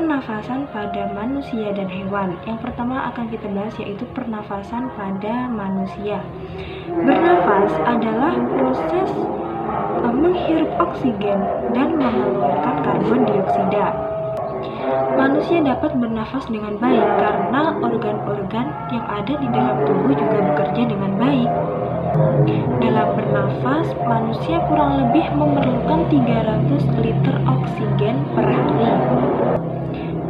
pernafasan pada manusia dan hewan. Yang pertama akan kita bahas yaitu pernafasan pada manusia. Bernafas adalah proses menghirup oksigen dan mengeluarkan karbon dioksida. Manusia dapat bernafas dengan baik karena organ-organ yang ada di dalam tubuh juga bekerja dengan baik. Dalam bernafas, manusia kurang lebih memerlukan 300 liter oksigen per hari.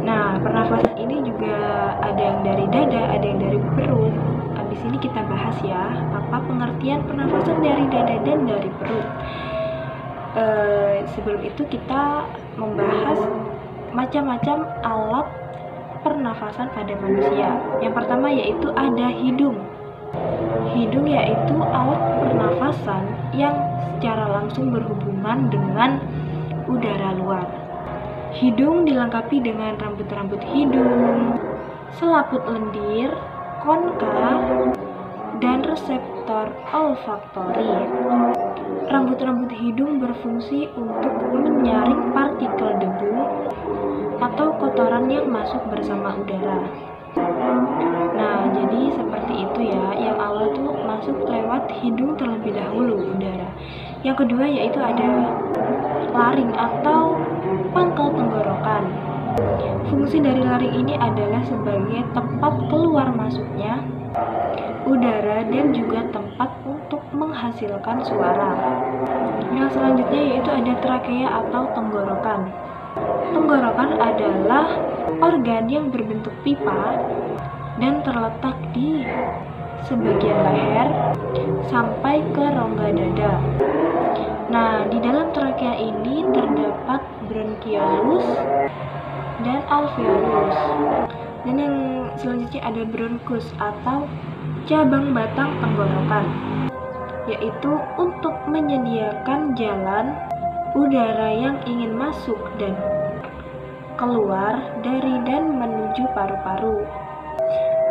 Nah, pernafasan ini juga ada yang dari dada, ada yang dari perut. Habis ini kita bahas ya, apa pengertian pernafasan dari dada dan dari perut. Sebelum itu kita membahas macam-macam alat pernafasan pada manusia. Yang pertama yaitu ada hidung. Hidung yaitu alat pernafasan yang secara langsung berhubungan dengan udara luar. Hidung dilengkapi dengan rambut-rambut hidung, selaput lendir, konka, dan reseptor olfaktori. Rambut-rambut hidung berfungsi untuk menyaring partikel debu atau kotoran yang masuk bersama udara. Nah, jadi seperti itu ya, yang awal tuh masuk lewat hidung terlebih dahulu udara. Yang kedua yaitu ada laring atau pangkal tenggorokan. Fungsi dari laring ini adalah sebagai tempat keluar masuknya udara dan juga tempat untuk menghasilkan suara. Yang selanjutnya yaitu ada trakea atau tenggorokan. Tenggorokan adalah organ yang berbentuk pipa dan terletak di sebagian leher sampai ke rongga dada. Nah, di dalam trakea ini terdapat bronchiolus dan alveolus. Dan yang selanjutnya ada bronkus atau cabang batang tenggorokan, yaitu untuk menyediakan jalan udara yang ingin masuk dan keluar dari dan menuju paru-paru.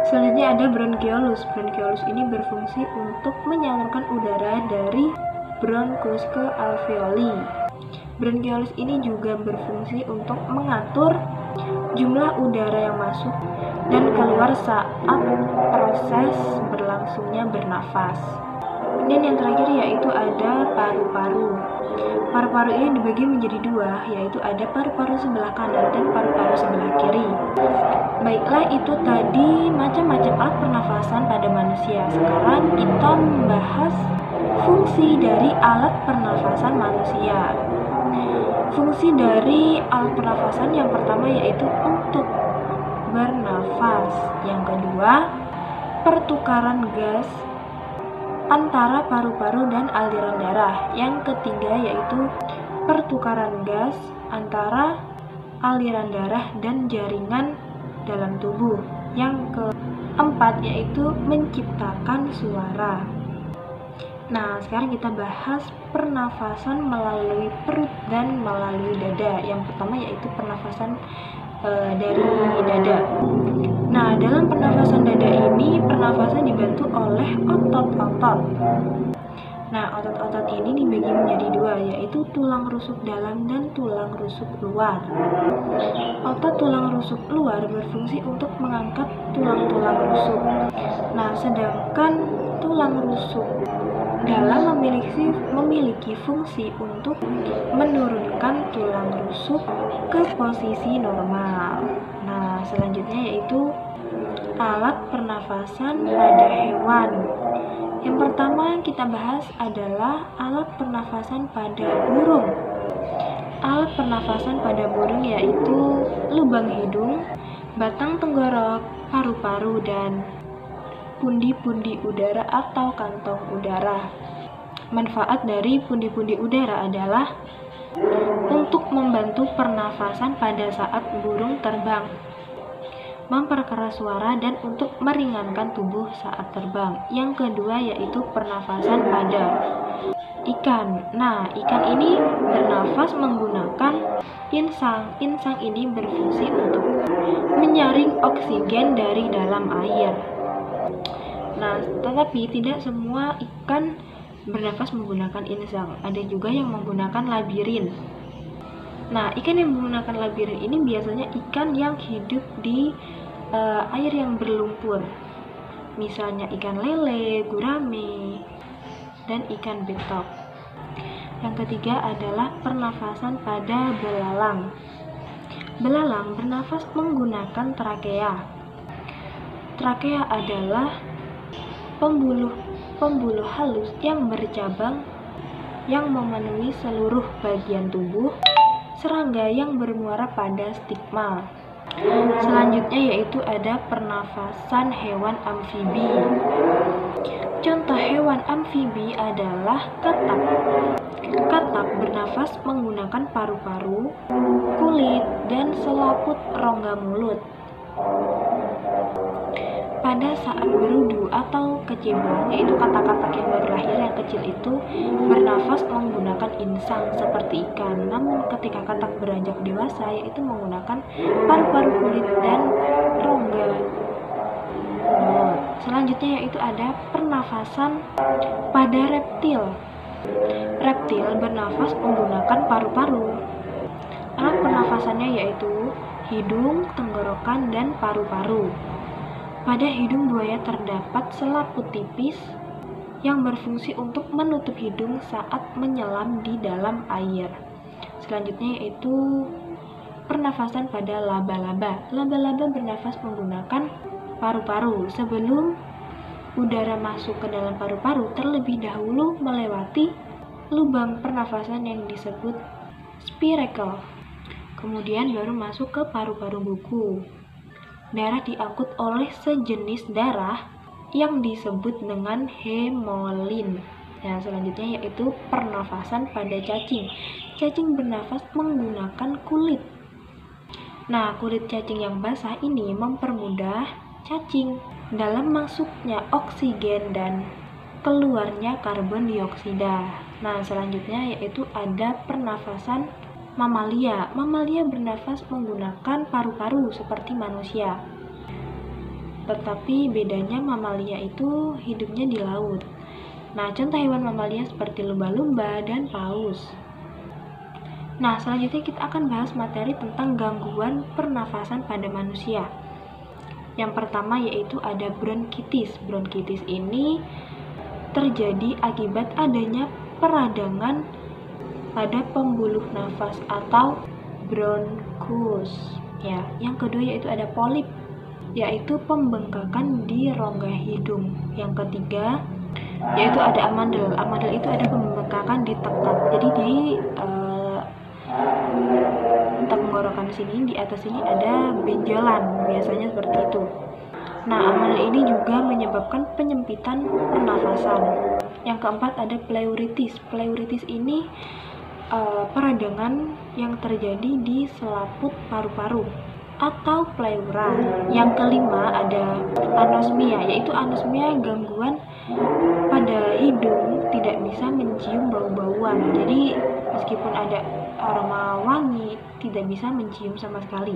Selanjutnya ada bronchiolus. Bronchiolus ini berfungsi untuk menyalurkan udara dari bronkus ke alveoli. Bronchiolus ini juga berfungsi untuk mengatur jumlah udara yang masuk dan keluar saat proses berlangsungnya bernafas. Dan yang terakhir yaitu ada paru-paru. Paru-paru ini dibagi menjadi dua, yaitu ada paru-paru sebelah kanan dan paru-paru sebelah kiri. Baiklah, itu tadi macam-macam alat pernafasan pada manusia. Sekarang kita membahas fungsi dari alat pernafasan manusia. Fungsi dari alat pernafasan yang pertama yaitu untuk bernafas. Yang kedua, pertukaran gas antara paru-paru dan aliran darah. Yang ketiga yaitu pertukaran gas antara aliran darah dan jaringan dalam tubuh. Yang keempat yaitu menciptakan suara. Nah, sekarang kita bahas pernafasan melalui perut dan melalui dada. Yang pertama yaitu pernafasan dari dada. Nah, dalam pernafasan dada ini, pernafasan dibantu oleh otot-otot. Nah, otot-otot ini dibagi menjadi dua, yaitu tulang rusuk dalam dan tulang rusuk luar. Otot tulang rusuk luar berfungsi untuk mengangkat tulang-tulang rusuk. Nah, sedangkan tulang rusuk dalam memiliki fungsi untuk menurunkan tulang rusuk ke posisi normal. Nah, selanjutnya yaitu alat pernafasan pada hewan. Yang pertama kita bahas adalah alat pernafasan pada burung. Alat pernafasan pada burung yaitu lubang hidung, batang tenggorok, paru-paru, dan pundi-pundi udara atau kantong udara. Manfaat dari pundi-pundi udara adalah untuk membantu pernafasan pada saat burung terbang, memperkeras suara, dan untuk meringankan tubuh saat terbang. Yang kedua yaitu pernafasan pada ikan. Nah, ikan ini bernafas menggunakan insang. Insang ini berfungsi untuk menyaring oksigen dari dalam air. Nah, tetapi tidak semua ikan bernafas menggunakan insang. Ada juga yang menggunakan labirin. Nah, ikan yang menggunakan labirin ini biasanya ikan yang hidup di air yang berlumpur. Misalnya ikan lele, gurame, dan ikan betok. Yang ketiga adalah pernafasan pada belalang. Belalang bernafas menggunakan trakea. Trakea adalah pembuluh halus yang bercabang yang memenuhi seluruh bagian tubuh serangga yang bermuara pada stigma. Selanjutnya yaitu ada pernafasan hewan amfibi. Contoh hewan amfibi adalah katak. Katak bernafas menggunakan paru-paru, kulit, dan selaput rongga mulut. Pada saat berudu atau kecebong, yaitu katak-katak yang baru lahir yang kecil itu bernafas menggunakan insang seperti ikan. Namun ketika katak beranjak dewasa, yaitu menggunakan paru-paru, kulit, dan rongga mulut. Selanjutnya yaitu ada pernafasan pada reptil. Reptil bernafas menggunakan paru-paru. Alat pernafasannya yaitu hidung, tenggorokan, dan paru-paru. Pada hidung buaya terdapat selaput tipis yang berfungsi untuk menutup hidung saat menyelam di dalam air. Selanjutnya yaitu pernafasan pada laba-laba. Laba-laba bernafas menggunakan paru-paru. Sebelum udara masuk ke dalam paru-paru, terlebih dahulu melewati lubang pernafasan yang disebut spiracle. Kemudian baru masuk ke paru-paru buku. Darah diangkut oleh sejenis darah yang disebut dengan hemolin. Nah, selanjutnya yaitu pernafasan pada cacing. Cacing bernafas menggunakan kulit. Nah, kulit cacing yang basah ini mempermudah cacing dalam masuknya oksigen dan keluarnya karbon dioksida. Nah, selanjutnya yaitu ada pernafasan mamalia. Mamalia bernafas menggunakan paru-paru seperti manusia. Tetapi bedanya mamalia itu hidupnya di laut. Nah, contoh hewan mamalia seperti lumba-lumba dan paus. Nah, selanjutnya kita akan bahas materi tentang gangguan pernafasan pada manusia. Yang pertama yaitu ada bronkitis. Bronkitis ini terjadi akibat adanya peradangan pada pembuluh nafas atau bronkus. Ya, yang kedua yaitu ada polip, yaitu pembengkakan di rongga hidung. Yang ketiga yaitu ada amandel. Amandel itu ada pembengkakan di tekak. Jadi di tenggorokan sini, di atas sini ada benjolan, biasanya seperti itu. Nah, amandel ini juga menyebabkan penyempitan pernafasan. Yang keempat ada pleuritis. Pleuritis ini peradangan yang terjadi di selaput paru-paru atau pleura. Yang kelima ada anosmia, yaitu anosmia gangguan pada hidung tidak bisa mencium bau-bauan. Jadi meskipun ada aroma wangi tidak bisa mencium sama sekali.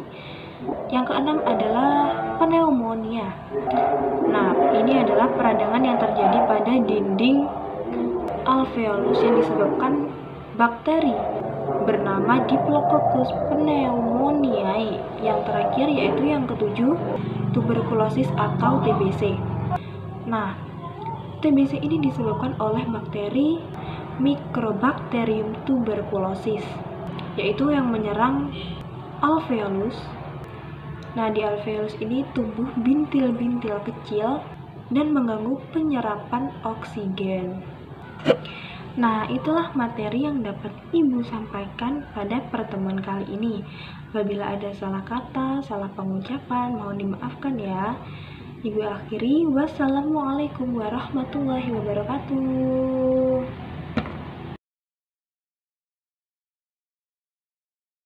Yang keenam adalah pneumonia. Nah, ini adalah peradangan yang terjadi pada dinding alveolus yang disebabkan bakteri bernama Diplococcus pneumoniae. Yang terakhir yaitu yang ketujuh, tuberkulosis atau TBC. Nah, TBC ini disebabkan oleh bakteri Mycobacterium tuberculosis, yaitu yang menyerang alveolus. Nah, di alveolus ini tumbuh bintil-bintil kecil dan mengganggu penyerapan oksigen. Nah, itulah materi yang dapat Ibu sampaikan pada pertemuan kali ini. Apabila ada salah kata, salah pengucapan, mohon dimaafkan ya. Ibu akhiri, wassalamualaikum warahmatullahi wabarakatuh.